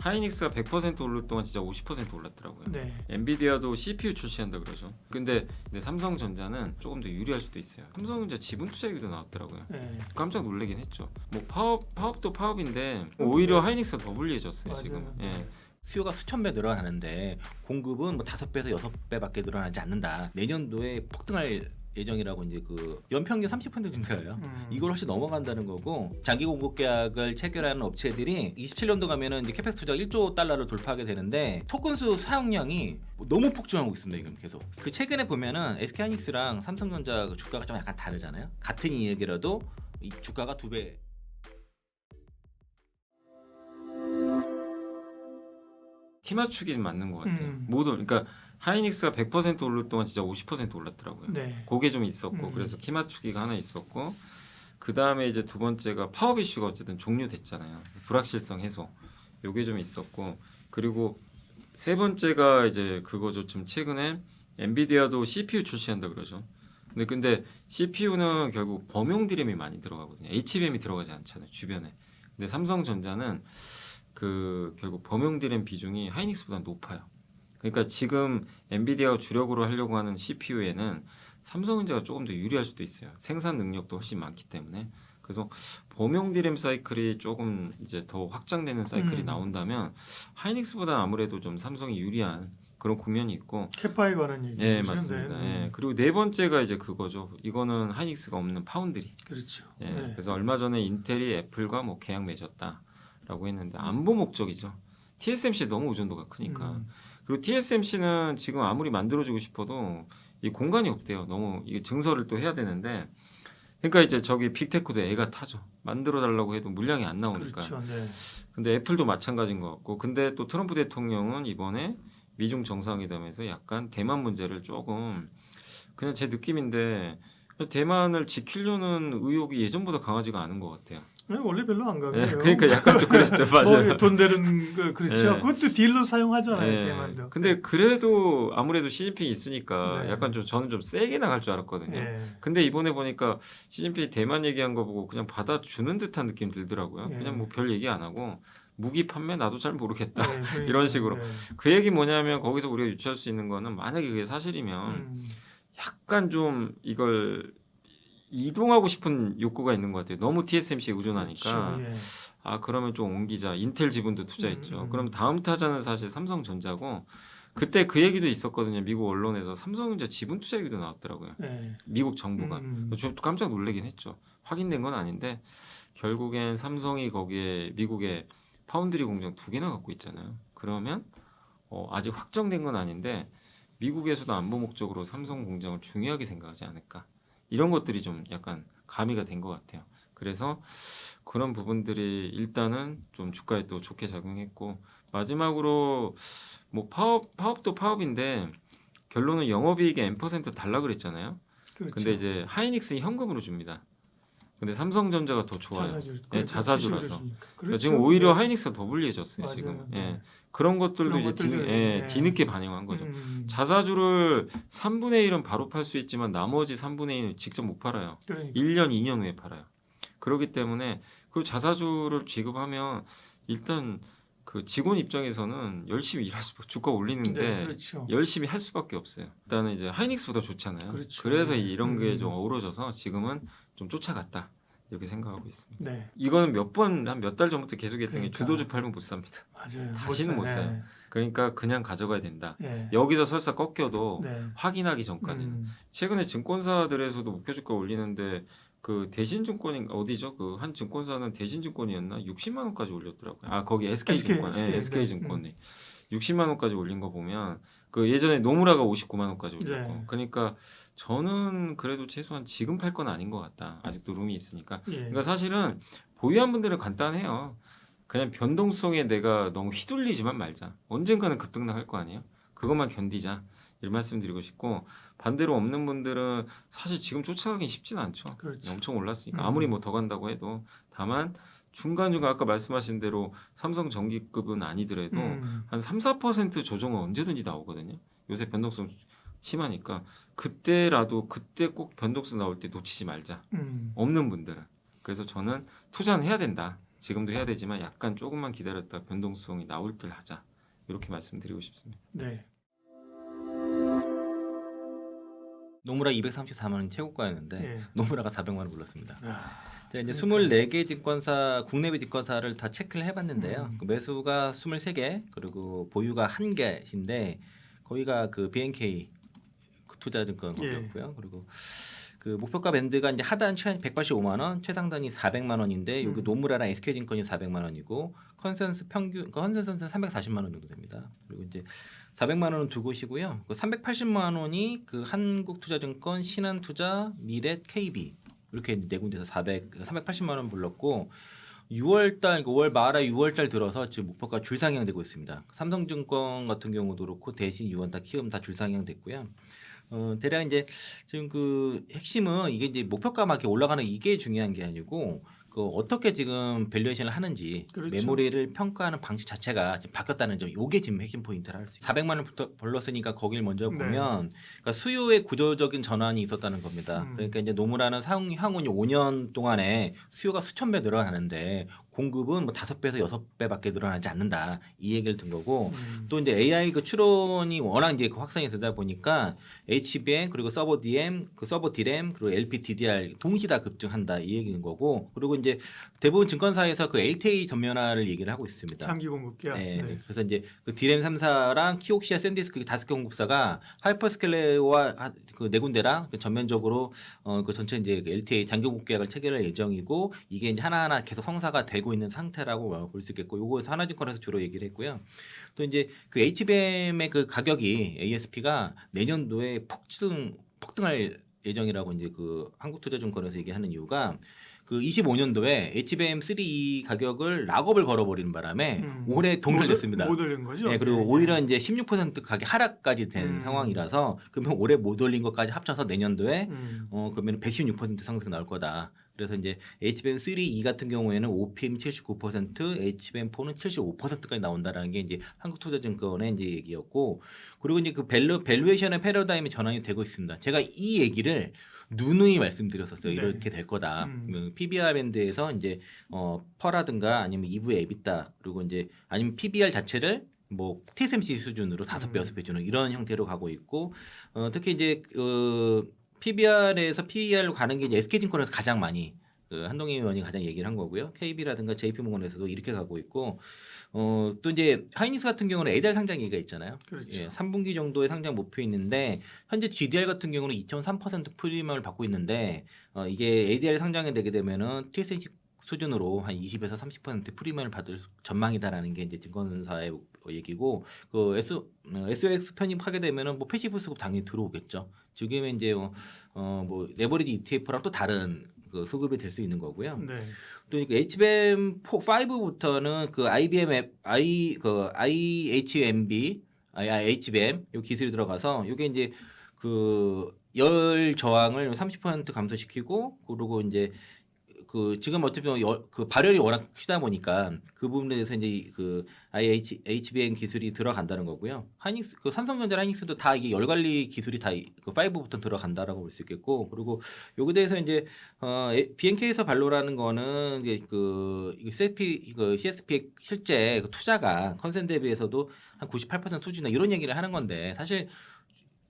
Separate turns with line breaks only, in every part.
하이닉스가 100% 오를 동안 진짜 50% 올랐더라고요.
네.
엔비디아도 CPU 출시한다 그러죠. 근데 삼성전자는 조금 더 유리할 수도 있어요. 삼성전자 지분 투자 얘기도 나왔더라고요.
네.
깜짝 놀라긴 했죠. 뭐 파업도 파업인데 오히려 하이닉스가 더 불리해졌어요.
맞아요.
지금. 예.
수요가 수천 배 늘어나는데 공급은 뭐 5배에서 6배밖에 늘어나지 않는다. 내년도에 폭등할 예정이라고 이제 그 연평균 30% 증가예요. 이걸 훨씬 넘어간다는 거고 장기 공급 계약을 체결하는 업체들이 27년도 가면은 이제 캐펙스 투자가 1조 달러를 돌파하게 되는데 토큰수 사용량이 너무 폭증하고 있습니다. 지금 계속. 그 최근에 보면은 SK하이닉스랑 삼성전자 주가가 좀 약간 다르잖아요. 같은 이익이라도 이 주가가 2배.
키 맞추기는 맞는 것 같아요. 모든 그러니까 하이닉스가 100% 오를 동안 진짜 50% 올랐더라고요.
네.
그게 좀 있었고 그래서 키 맞추기가 하나 있었고 그 다음에 이제 두 번째가 파업 이슈가 어쨌든 종료됐잖아요. 불확실성 해소 요게 좀 있었고 그리고 세 번째가 이제 그거죠. 좀 최근에 엔비디아도 CPU 출시한다 그러죠. 근데 CPU는 결국 범용 DRAM이 많이 들어가거든요. HBM이 들어가지 않잖아요. 주변에. 근데 삼성전자는 그 결국 범용 DRAM 비중이 하이닉스보다 높아요. 그러니까 지금 엔비디아가 주력으로 하려고 하는 CPU에는 삼성전자가 조금 더 유리할 수도 있어요. 생산 능력도 훨씬 많기 때문에. 그래서 범용 DRAM 사이클이 조금 이제 더 확장되는 사이클이 나온다면 하이닉스보다 아무래도 좀 삼성이 유리한 그런 국면이 있고.
캐파에 관한 얘기.
네, 맞습니다. 예. 그리고 네 번째가 이제 그거죠. 이거는 하이닉스가 없는 파운드리.
그렇죠.
예.
네.
그래서 얼마 전에 인텔이 애플과 뭐 계약 맺었다라고 했는데 안보 목적이죠. TSMC 너무 의존도가 크니까. 그리고 TSMC는 지금 아무리 만들어주고 싶어도 이 공간이 없대요. 너무 이게 증설을 또 해야 되는데, 그러니까 이제 저기 빅테크도 애가 타죠. 만들어 달라고 해도 물량이 안 나오니까.
그렇죠. 네.
근데 애플도 마찬가지인 것 같고, 근데 또 트럼프 대통령은 이번에 미중 정상회담에서 약간 대만 문제를 조금 그냥 제 느낌인데 대만을 지키려는 의욕이 예전보다 강하지가 않은 것 같아요.
네, 원래 별로 안 강해요.
예, 그러니까 약간 좀 그랬죠. 맞아요.
뭐돈 되는 거 그렇죠.
예.
그것도 딜로 사용하잖아요.
예.
대만도.
근데 그래도 아무래도 시진핑이 있으니까
네.
약간 좀 저는 좀 세게 나갈 줄 알았거든요.
예.
근데 이번에 보니까 시진핑이 대만 얘기한 거 보고 그냥 받아주는 듯한 느낌 들더라고요.
예.
그냥 뭐 별 얘기 안 하고 무기 판매 나도 잘 모르겠다.
네, 그러니까,
이런 식으로.
네.
그 얘기 뭐냐면 거기서 우리가 유추할 수 있는 거는 만약에 그게 사실이면 약간 좀 이걸 이동하고 싶은 욕구가 있는 것 같아요. 너무 TSMC에 의존하니까.
그렇죠. 예.
아 그러면 좀 옮기자. 인텔 지분도 투자했죠. 그럼 다음 타자는 사실 삼성전자고 그때 그 얘기도 있었거든요. 미국 언론에서 삼성전자 지분 투자 얘기도 나왔더라고요.
예.
미국 정부가. 좀 깜짝 놀라긴 했죠. 확인된 건 아닌데 결국엔 삼성이 거기에 미국에 파운드리 공장 2개나 갖고 있잖아요. 그러면 아직 확정된 건 아닌데 미국에서도 안보 목적으로 삼성 공장을 중요하게 생각하지 않을까. 이런 것들이 좀 약간 가미가 된 것 같아요. 그래서 그런 부분들이 일단은 좀 주가에 또 좋게 작용했고 마지막으로 뭐 파업도 파업인데 결론은 영업이익의 N% 달라 그랬잖아요.
그렇죠.
근데 이제 하이닉스는 현금으로 줍니다. 근데 삼성전자가 더 좋아요.
자사주.
예, 자사주라서.
그렇죠.
지금 오히려
네.
하이닉스가 더 불리해졌어요.
맞아요.
지금.
네.
예. 그런 것들도
그런
이제
것들도, 네.
뒤늦게 반영한 거죠. 자사주를 3분의 1은 바로 팔 수 있지만 나머지 3분의 1은 직접 못 팔아요.
그러니까.
1년, 2년 후에 팔아요. 그렇기 때문에 그 자사주를 지급하면 일단 그 직원 입장에서는 열심히 일할 수밖에 주가 올리는데
네, 그렇죠.
열심히 할 수밖에 없어요. 일단은 이제 하이닉스보다 좋잖아요.
그렇죠.
그래서
네.
이런 게 좀 어우러져서 지금은 좀 쫓아갔다. 이렇게 생각하고 있습니다.
네.
이거는 한 몇 달 전부터 계속 했던 게
그러니까.
주도주 팔면 못 삽니다.
맞아요.
다시는 못 사요. 그러니까 그냥 가져가야 된다.
네.
여기서 설사 꺾여도
네.
확인하기 전까지는. 최근에 증권사들에서도 목표주가 올리는데 그 대신증권이 어디죠? 그 한 증권사는 대신증권이었나? 60만 원까지 올렸더라고요. 아 거기 SK증권, SK증권이 60만 원까지 올린 거 보면 그 예전에 노무라가 59만 원까지 올렸고.
네.
그러니까 저는 그래도 최소한 지금 팔 건 아닌 것 같다. 아직도 룸이 있으니까.
예.
그러니까 사실은 보유한 분들은 간단해요. 그냥 변동성에 내가 너무 휘둘리지만 말자. 언젠가는 급등락할 거 아니에요. 그것만 견디자. 이런 말씀드리고 싶고 반대로 없는 분들은 사실 지금 쫓아가긴 쉽진 않죠.
그렇죠.
엄청 올랐으니까 아무리 뭐 더 간다고 해도 다만 중간중간 아까 말씀하신 대로 삼성전기급은 아니더라도 한 3, 4% 조정은 언제든지 나오거든요. 요새 변동성 심하니까 그때 꼭 변동성 나올 때 놓치지 말자. 없는 분들은. 그래서 저는 투자는 해야 된다. 지금도 해야 되지만 약간 조금만 기다렸다 변동성이 나올 때 하자. 이렇게 말씀드리고 싶습니다.
네.
노무라 234만 원 최고가였는데
예.
노무라가 400만 원 불렀습니다.
아,
제가 이제
그러니까요.
24개 증권사 국내외 증권사를 다 체크를 해봤는데요.
음.
그 매수가 23개 그리고 보유가 1개인데 거기가 그 BNK 그 투자증권
예.
거기였고요. 그리고 그 목표가 밴드가 이제 하단 185만 원, 최상단이 400만 원인데 여기 노무라랑 SK증권이 400만 원이고 컨센서스 평균 컨센서스는 340만 원 정도 됩니다. 그리고 이제 400만 원은 두 곳이고요. 그 380만 원이 그 한국투자증권, 신한투자, 미래, KB 이렇게 네 군데서 380만 원 불렀고 6월달, 5월 말에 6월달 들어서 지금 목표가 줄상향되고 있습니다. 삼성증권 같은 경우도 그렇고 대신 유원타, 키움 다 줄상향됐고요. 대략 이제 지금 그 핵심은 이게 이제 목표가 막 이렇게 올라가는 이게 중요한 게 아니고 그 어떻게 지금 밸류에이션을 하는지
그렇죠.
메모리를 평가하는 방식 자체가 지금 바뀌었다는 점, 이게 지금 핵심 포인트를 할 수 있어요. 400만 원부터 벌렀으니까 거길 먼저
네.
보면 그러니까 수요의 구조적인 전환이 있었다는 겁니다. 그러니까 이제 노무라는 향후に 5년 동안에 수요가 수천 배 늘어나는데 공급은 뭐 5배에서 6배밖에 늘어나지 않는다. 이 얘기를 든 거고 또 이제 AI 그 추론이 워낙 이제 그 확산이 되다 보니까 HBM 그리고 서버 DM, 그 서버 DRAM 그리고 LPDDR 동시 다 급증한다 이 얘기인 거고 그리고 이제 대부분 증권사에서 그 LTA 전면화를 얘기를 하고 있습니다.
장기 공급기야.
네.
네.
그래서 이제 그 DRAM 3사랑 키옥시아, 샌디스크 5개 공급사가 하이퍼스케일러와 그 네 군데랑 그 전면적으로 그 전체 이제 그 LTA 장기 공급 계약을 체결할 예정이고 이게 이제 하나하나 계속 성사가 되고 있는 상태라고 볼 수 있겠고 요거에서 하나증권에서 주로 얘기를 했고요. 또 이제 그 HBM의 그 가격이 ASP가 내년도에 폭등할 예정이라고 이제 그 한국투자증권에서 얘기하는 이유가 그 25년도에 HBM3 가격을 락업을 걸어버리는 바람에 올해 동결됐습니다.
못 올린 거죠?
네, 그리고
네.
오히려 이제 16% 가격 하락까지 된
음.
상황이라서 그러면 올해 못 올린 것까지 합쳐서 내년도에
음.
그러면 116% 상승 나올 거다. 그래서 이제 HBM3E 같은 경우에는 OPM 79%, HBM4는 75%까지 나온다라는 게 이제 한국투자증권의 이제 얘기였고, 그리고 이제 그 밸류에이션의 패러다임이 전환이 되고 있습니다. 제가 이 얘기를 누누이 말씀드렸었어요.
네.
이렇게 될 거다.
음.
PBR 밴드에서 이제 퍼라든가 아니면 EV 에비타 그리고 이제 아니면 PBR 자체를 뭐 TSMC 수준으로 5배, 6배 주는 이런 형태로 가고 있고 특히 이제 PBR에서 PER로 가는 게 이제 SK증권에서 가장 많이 한동희 의원이 가장 얘기를 한 거고요. KB라든가 JP모건에서도 이렇게 가고 있고 또 이제 하이닉스 같은 경우는 ADR 상장 얘기가 있잖아요.
그렇죠.
예, 3분기 정도의 상장 목표 있는데 현재 GDR 같은 경우는 2.3% 프리미엄을 받고 있는데 이게 ADR 상장이 되게 되면은 TSMC 수준으로 한 20에서 30% 프리미엄을 받을 전망이다라는 게 이제 증권사의 얘기고 그 SOX 편입하게 되면은 뭐 패시브 수급 당연히 들어오겠죠. 지금은 이제 뭐 레버리지 ETF랑 또 다른 그 수급이 될 수 있는 거고요.
네.
또 HBM 5부터는 그 HBM 요 기술이 들어가서 요게 이제 그 열 저항을 30% 감소시키고 그리고 이제 그 지금 어차피 그 발열이 워낙 크다 보니까 그 부분에 대해서 이제 그 HBM 기술이 들어간다는 거고요. 하이닉스 그 삼성전자 하이닉스도 다 이게 열 관리 기술이 다 그 5부터 들어간다라고 볼 수 있겠고 그리고 여기에 대해서 이제 BNK에서 발로라는 거는 이제 그 CSP 실제 그 투자가 컨센 대비해서도 한 98% 수준이다 이런 얘기를 하는 건데 사실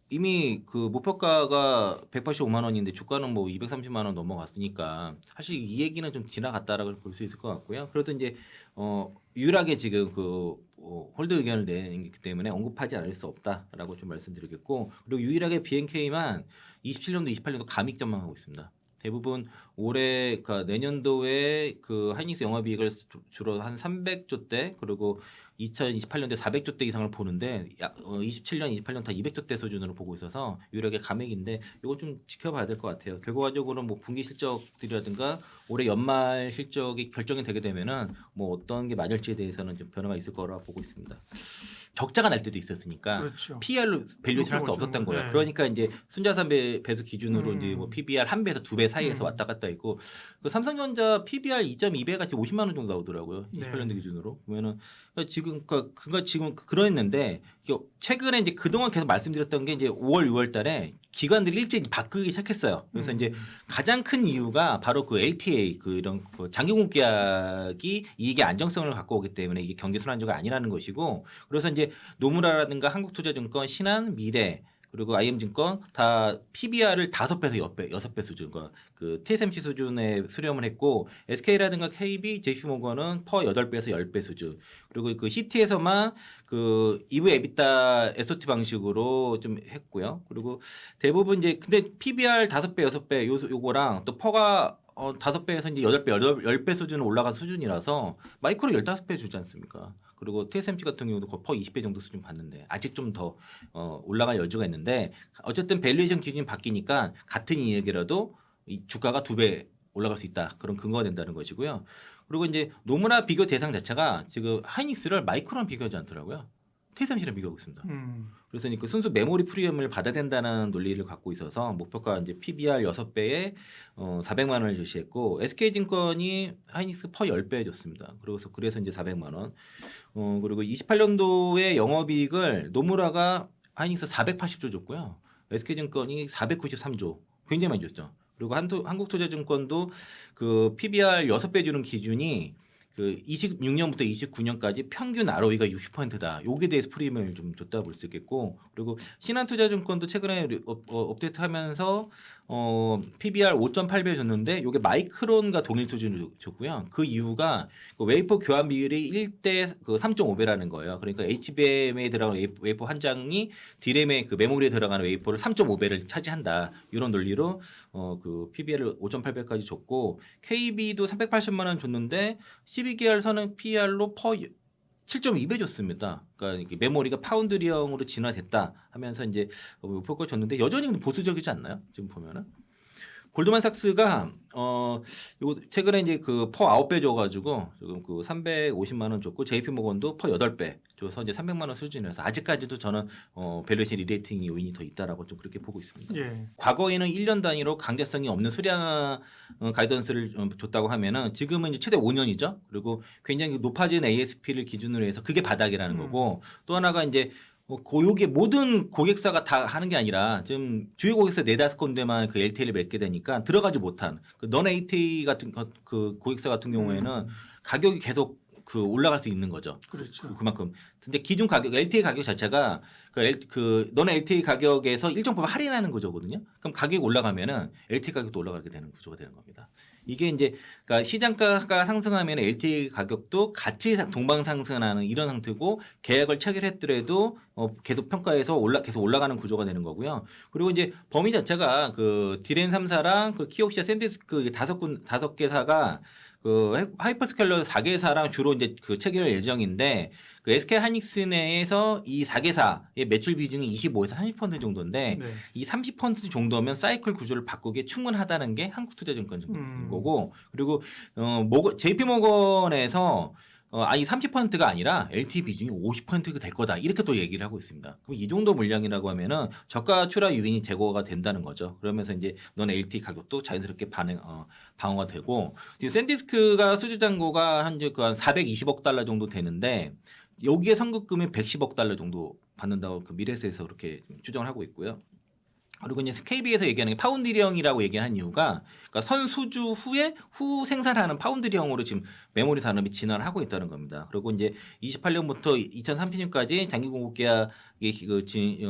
이미 그 목표가가 185만 원인데 주가는 뭐 230만 원 넘어갔으니까 사실 이 얘기는 좀 지나갔다라고 볼 수 있을 것 같고요. 그래도 이제 유일하게 지금 그 홀드 의견을 내기 때문에 언급하지 않을 수 없다라고 좀 말씀드리겠고 그리고 유일하게 BNK만 27년도 28년도 감익 전망하고 있습니다. 대부분 올해 그러니까 내년도에 그 하이닉스 영업이익을 주로 한 300조 대 그리고 2028년도에 400조 대 이상을 보는데 27년, 28년 다 200조 대 수준으로 보고 있어서 유일하게 감액인데 이거 좀 지켜봐야 될 것 같아요. 결과적으로 뭐 분기 실적들이라든가 올해 연말 실적이 결정이 되게 되면은 뭐 어떤 게 맞을지에 대해서는 좀 변화가 있을 거라 보고 있습니다. 적자가 날 때도 있었으니까
그렇죠.
PR로 밸류에이션 할 수 없었던 거예요.
네.
그러니까 이제 순자산 배수 기준으로 이제 뭐 PBR 1배에서 2배 사이에서 왔다 갔다 있고 그 삼성전자 PBR 2.2배가 지금 50만 원 정도 나오더라고요. 28년도 기준으로 보면은 그러니까 지금 그러했는데 최근에 이제 그동안 계속 말씀드렸던 게 이제 5월, 6월달에 기관들이 일제히 바꾸기 시작했어요. 그래서 이제 가장 큰 이유가 바로 그 LTA 그 이런 그 장기공급 계약이 이게 안정성을 갖고 오기 때문에 이게 경기 순환주가 아니라는 것이고 그래서 이제 노무라라든가 한국투자증권, 신한, 미래 그리고 IM증권 다 PBR을 5배에서 6배 수준, 그 TSMC 수준에 수렴을 했고 SK라든가 KB, JP모건은 퍼 8배에서 10배 수준. 그리고 그 CT에서만 그 EV EBITDA SOT 방식으로 좀 했고요. 그리고 대부분 이제 근데 PBR 5배, 6배 요거랑 또 퍼가 5배에서 이제 8배, 10배 수준으로 올라간 수준이라서 마이크로 15배 주지 않습니까? 그리고 TSMC 같은 경우도 거의 퍼 20배 정도 수준 봤는데 아직 좀 더 올라갈 여지가 있는데 어쨌든 밸류에이션 기준이 바뀌니까 같은 이익이라도 이 주가가 2배 올라갈 수 있다. 그런 근거가 된다는 것이고요. 그리고 이제 노무라 비교 대상 자체가 지금 하이닉스를 마이크로랑 비교하지 않더라고요. TSMC랑 비교하고 있습니다. 그래서 그 순수 메모리 프리미엄을 받아야 된다는 논리를 갖고 있어서 목표가 이제 PBR 6배에 400만 원을 제시했고 SK증권이 하이닉스 퍼 10배 줬습니다. 그래서 이제 400만 원. 그리고 28년도에 영업이익을 노무라가 하이닉스 480조 줬고요. SK증권이 493조. 굉장히 많이 줬죠. 그리고 한국투자증권도 그 PBR 6배 주는 기준이 그 26년부터 29년까지 평균 ROE가 60%다. 여기에 대해서 프리미엄을 좀 줬다 볼 수 있겠고, 그리고 신한투자증권도 최근에 업데이트하면서 PBR 5.8배 줬는데 이게 마이크론과 동일 수준으로 줬고요. 그 이유가 그 웨이퍼 교환 비율이 1대 그 3.5배라는 거예요. 그러니까 HBM에 들어가는 웨이퍼 한 장이 D램에 그 메모리에 들어가는 웨이퍼를 3.5배를 차지한다. 이런 논리로 그 PBR을 5.8배까지 줬고 KB도 380만 원 줬는데 12개월선은 PR로 퍼 7.2배 줬습니다. 그러니까 이게 메모리가 파운드리형으로 진화됐다 하면서 이제 목표가 줬는데 여전히 보수적이지 않나요? 지금 보면은 골드만삭스가 요거 최근에 이제 그 퍼 9배 줘가지고 지금 그 350만 원 줬고 JP모건도 퍼 8배 줘서 이제 300만 원 수준이라서 아직까지도 저는 밸류에이션 리레이팅 요인이 더 있다라고 좀 그렇게 보고 있습니다.
예.
과거에는 1년 단위로 강제성이 없는 수량 가이던스를 줬다고 하면은 지금은 이제 최대 5년이죠. 그리고 굉장히 높아진 ASP를 기준으로 해서 그게 바닥이라는 거고 또 하나가 이제 고용의 모든 고객사가 다 하는 게 아니라 지금 주요 고객사 4-5군데만 그 LTA를 맺게 되니까 들어가지 못한 그 넌 LTA 같은 그 고객사 같은 경우에는 가격이 계속 그 올라갈 수 있는 거죠.
그렇죠.
그만큼. 근데 기준 가격 LTA 가격 자체가 그 넌 LTA 가격에서 일정 부분 할인하는 구조거든요. 그럼 가격이 올라가면은 LTA 가격도 올라가게 되는 구조가 되는 겁니다. 이게 이제 그러니까 시장가가 상승하면 LTA 가격도 같이 동방 상승하는 이런 상태고 계약을 체결했더라도 계속 평가해서 계속 올라가는 구조가 되는 거고요. 그리고 이제 범위 자체가 그 디렌 3사랑 그 키옥시아 샌디스크 5개사가 그 하이퍼스케일러 4개사랑 주로 이제 그 체결 예정인데 그 SK 하이닉스 내에서 이 4개사의 매출 비중이 25에서 30% 정도인데
네.
이 30% 정도면 사이클 구조를 바꾸기에 충분하다는 게 한국투자증권인 거고 그리고 JP모건에서 아니 30%가 아니라 LTV 비중이 50%가 될 거다 이렇게 또 얘기를 하고 있습니다. 그럼 이 정도 물량이라고 하면은 저가 출하 요인이 제거가 된다는 거죠. 그러면서 이제 넌 LTV 가격도 자연스럽게 방어가 되고 지금 샌디스크가 수주 잔고가 한 420억 달러 정도 되는데 여기에 선급금이 110억 달러 정도 받는다고 그 미래에서 그렇게 추정을 하고 있고요. 그리고 이제 KB에서 얘기하는 게 파운드리형이라고 얘기한 이유가 그러니까 선수주 후에 후 생산하는 파운드리형으로 지금 메모리 산업이 진화를 하고 있다는 겁니다. 그리고 이제 28년부터 2030년까지 장기 공급 계약이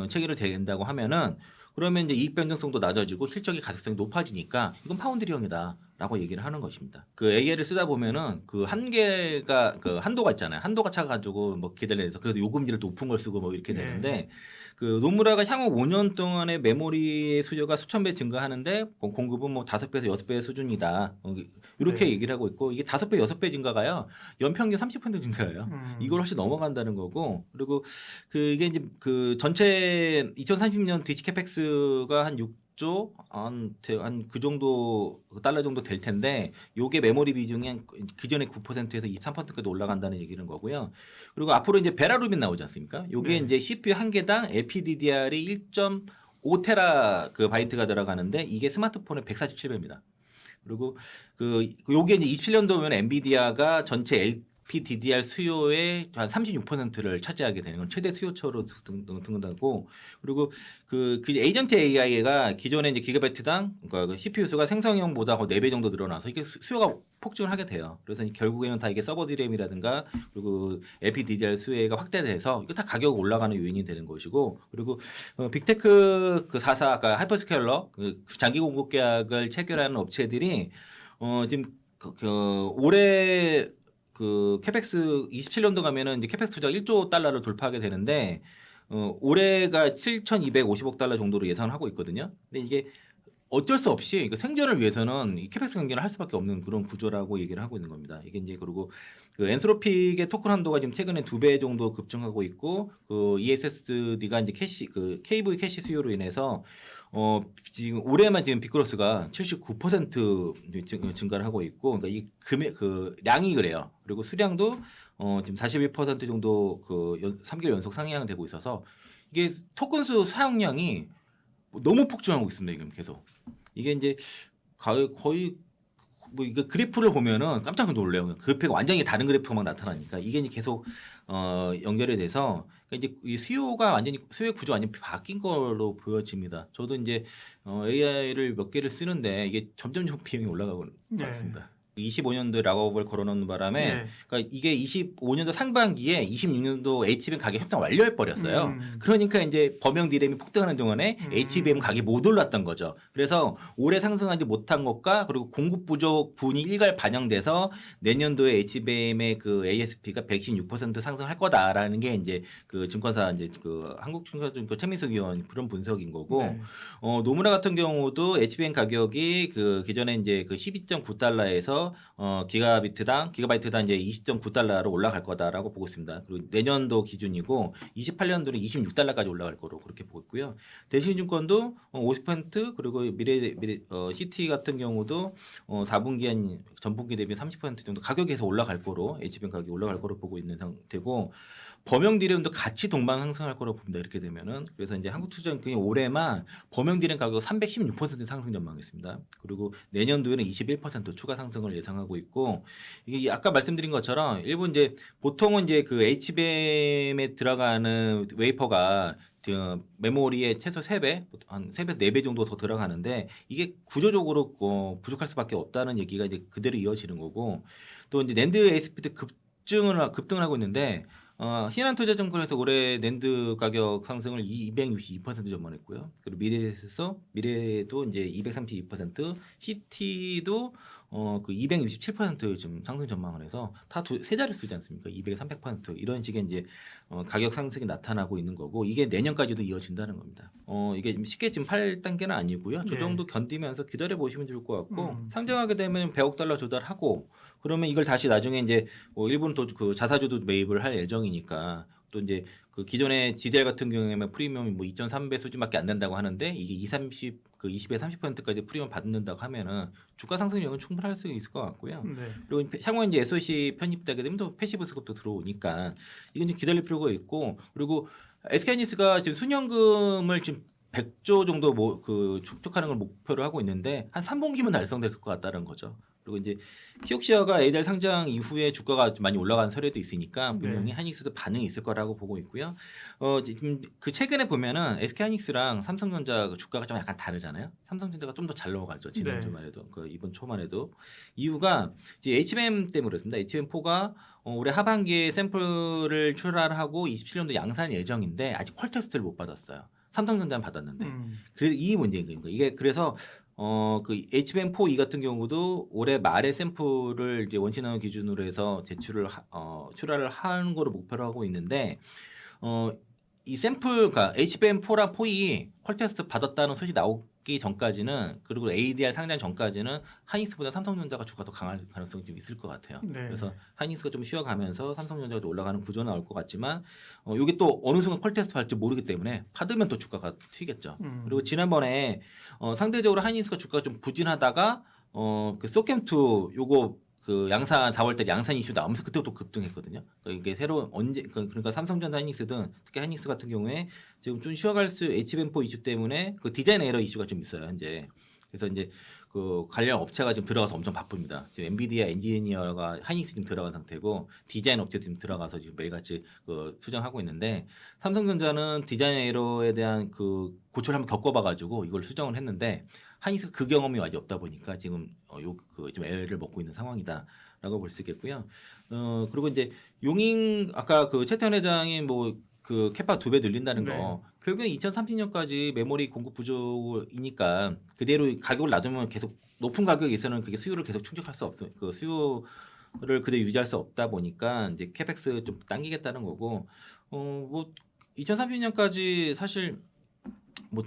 체결을 된다고 하면은 그러면 이제 이익 변동성도 낮아지고 실적의 가격성이 높아지니까 이건 파운드리형이다라고 얘기를 하는 것입니다. 그 AL을 쓰다 보면은 그 한계가 그 한도가 있잖아요. 한도가 차가지고 뭐 기다려서 그래서 요금제를 높은 걸 쓰고 뭐 이렇게 되는데 그 노무라가 향후 5년 동안의 메모리 수요가 수천 배 증가하는데 공급은 뭐 5배에서 6배 수준이다. 이렇게 얘기를 하고 있고 이게 5배, 6배 증가가요. 연평균 30% 증가예요. 이걸 훨씬 넘어간다는 거고 그리고 그 이게 이제 그 전체 2030년 DC 캐펙스가 한 6조 한 그 정도 달러 정도 될 텐데 요게 메모리 비중이 그전에 9%에서 23%까지 올라간다는 얘기는 거고요. 그리고 앞으로 이제 베라루빈 나오지 않습니까? 요게 이제 CPU 한 개당 LPDDR이 1.5테라 그 바이트가 들어가는데 이게 스마트폰에 147배입니다. 그리고 요게 이제 27년도면 엔비디아가 전체 LPDDR 수요의 한 36%를 차지하게 되는 건 최대 수요처로 등극하고 그리고 그 에이전트 AI가 기존에 이제 기가바이트당 그러니까 그 CPU 수가 생성형보다 4배 정도 늘어나서 이게 수요가 폭증을 하게 돼요. 그래서 결국에는 다 이게 서버 디램이라든가 그리고 LPDDR 수혜가 확대돼서 이거 다 가격 올라가는 요인이 되는 것이고 그리고 빅테크 그 4사 아까 하이퍼스케일러 그 장기 공급 계약을 체결하는 업체들이 지금 올해 그 캐펙스 27년도 가면은 이제 캐펙스 투자가 1조 달러를 돌파하게 되는데 올해가 7,250억 달러 정도로 예상을 하고 있거든요. 근데 이게 어쩔 수 없이 생존을 위해서는 이 캐펙스 경기를 할 수밖에 없는 그런 구조라고 얘기를 하고 있는 겁니다. 이게 이제 그리고 그 엔트로픽의 토큰 한도가 지금 최근에 2배 정도 급증하고 있고 그 ESSD가 이제 KV 캐시 수요로 인해서 지금 올해만 지금 빅그로스가 79% 증가를 하고 있고 그러니까 이 량이 그래요. 그리고 수량도 지금 41% 정도 3개월 연속 상향되고 있어서 이게 토큰 수 사용량이 너무 폭증하고 있습니다. 지금 계속 이게 이제 거의 뭐 이거 그래프를 보면은 깜짝 놀래요. 그래프가 완전히 다른 그래프가 막 나타나니까 이게 이제 계속 연결이 돼서 그러니까 이제 이 수요가 완전히 수요 구조 완전히 바뀐 걸로 보여집니다. 저도 이제 AI를 몇 개를 쓰는데 이게 점점 비용이 올라가고 있습니다. 25년도에 락업을 걸어놓는 바람에 그러니까 이게 25년도 상반기에 26년도 HBM 가격 협상 완료해 버렸어요. 그러니까 이제 범용 디램이 폭등하는 동안에 HBM 가격이 못 올랐던 거죠. 그래서 올해 상승하지 못한 것과 그리고 공급 부족 분이 일괄 반영돼서 내년도에 HBM의 그 ASP가 116% 상승할 거다라는 게 이제 그 증권사 이제 그 한국증권증권 최민석 위원 그런 분석인 거고 노무라 같은 경우도 HBM 가격이 그 기존에 이제 그 12.9달러에서 기가바이트당 이제 20.9달러로 올라갈 거다라고 보고 있습니다. 그리고 내년도 기준이고 28년도는 26달러까지 올라갈 거로 그렇게 보고 있고요. 대신증권도 50% 그리고 미래 CT 같은 경우도 4분기 한 전분기 대비 30% 정도 가격이 계속 올라갈 거로 HBM 가격이 올라갈 거로 보고 있는 상태고 범용 디램도 같이 동반 상승할 거로 봅니다. 이렇게 되면은 그래서 이제 한국투자증권이 올해만 범용 디램 가격 316% 상승 전망했습니다. 그리고 내년도에는 21% 추가 상승을 예상하고 있고 이게 아까 말씀드린 것처럼 일본 이제 보통은 이제 그 HBM에 들어가는 웨이퍼가 메모리에 최소 3배, 한 3배, 4배 정도 더 들어가는데 이게 구조적으로 부족할 수밖에 없다는 얘기가 이제 그대로 이어지는 거고 또 이제 낸드 ASP도 급등을 하고 있는데 신한투자증권에서 올해 낸드 가격 상승을 262% 전망했고요. 그리고 미래도 이제 232%, CT도 그 267% 지금 상승 전망을 해서 다 세 자리 쓰지 않습니까? 200에 300% 이런 식의 이제 가격 상승이 나타나고 있는 거고 이게 내년까지도 이어진다는 겁니다. 이게 쉽게 지금 8단계는 아니고요. 저 정도 견디면서 기다려 보시면 좋을 것 같고 상장하게 되면 100억 달러 조달하고 그러면 이걸 다시 나중에 이제 일본 또 그 자사주도 매입을 할 예정이니까 또 이제 그 기존의 GDR 같은 경우에는 프리미엄이 뭐 2.3배 수준밖에 안 된다고 하는데 이게 20에 30%까지 프리미엄 받는다고 하면은 주가 상승력은 충분할 수 있을 것 같고요. 그리고 향후 이제 SOC 편입되게 되면 또 패시브 수급도 들어오니까 이건 좀 기다릴 필요가 있고 그리고 SK하이닉스가 지금 순연금을 지금 100조 정도 촉촉하는 걸 목표로 하고 있는데 한 3분기면 달성될 것 같다는 거죠. 그리고 이제 키옥시아가 ADR 상장 이후에 주가가 좀 많이 올라간 사례도 있으니까 분명히 하이닉스도 반응이 있을 거라고 보고 있고요. 지금 그 최근에 보면은 SK하이닉스랑 삼성전자 주가가 좀 약간 다르잖아요. 삼성전자가 좀 더 잘 넘어가죠. 지난주만 해도 이번 초만 해도 이유가 이제 HBM 때문에 그렇습니다. HBM4가 올해 하반기에 샘플을 출하하고 27년도 양산 예정인데 아직 퀄 테스트를 못 받았어요. 삼성전자는 받았는데 그래서 이 문제인 거예요. 이게 그래서 그 HBM4E 같은 경우도 올해 말에 샘플을 이제 원시나노 기준으로 해서 출하를 하는 거로 목표로 하고 있는데 이 샘플 그러니까 HBM4랑 4E 퀄 테스트 받았다는 소식이 나오기 전까지는 그리고 ADR 상장 전까지는 하이닉스보다 삼성전자가 주가 더 강할 가능성이 좀 있을 것 같아요. 그래서 하이닉스가 좀 쉬어가면서 삼성전자가 좀 올라가는 구조는 나올 것 같지만 이게 또 어느 순간 퀄 테스트 받을지 모르기 때문에 받으면 또 주가가 튀겠죠. 그리고 지난번에 상대적으로 하이닉스가 주가가 좀 부진하다가 그 소캠2 요거 그 양산 4월달 양산 이슈 나오면서 그때부터 급등했거든요. 그러니까 이게 새로운 그러니까 삼성전자 하이닉스든 특히 하이닉스 같은 경우에 지금 좀 쉬어갈 수 HBM4 이슈 때문에 그 디자인 에러 이슈가 좀 있어요 현재. 그래서 이제 그 관련 업체가 지금 들어가서 엄청 바쁩니다. 지금 엔비디아 엔지니어가 하이닉스 지금 들어간 상태고 디자인 업체 지금 들어가서 지금 매일같이 그 수정하고 있는데 삼성전자는 디자인 에러에 대한 그 고초를 한번 겪어봐가지고 이걸 수정을 했는데 하이닉스가 그 경험이 아직 없다 보니까 지금 좀 애를 먹고 있는 상황이다라고 볼 수 있겠고요. 그리고 이제 용인 아까 그 최태원 회장이 뭐 그 캐파 2배 늘린다는 거
네.
결국엔 2030년까지 메모리 공급 부족이니까 그대로 가격을 놔두면 계속 높은 가격에서는 그게 수요를 계속 충족할 수 없어. 그 수요를 그대로 유지할 수 없다 보니까 이제 캐펙스 좀 당기겠다는 거고 뭐 2030년까지 사실 뭐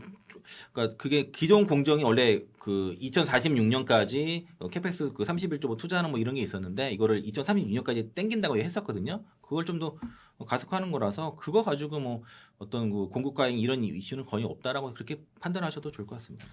그러니까 그게 기존 공정이 원래 그 2046년까지 캐펙스 그 31.5 투자하는 뭐 이런 게 있었는데 이거를 2036년까지 땡긴다고 했었거든요. 그걸 좀 더 가속화하는 거라서 그거 가지고 뭐 어떤 그 공급 과잉 이런 이슈는 거의 없다라고 그렇게 판단하셔도 좋을 것 같습니다.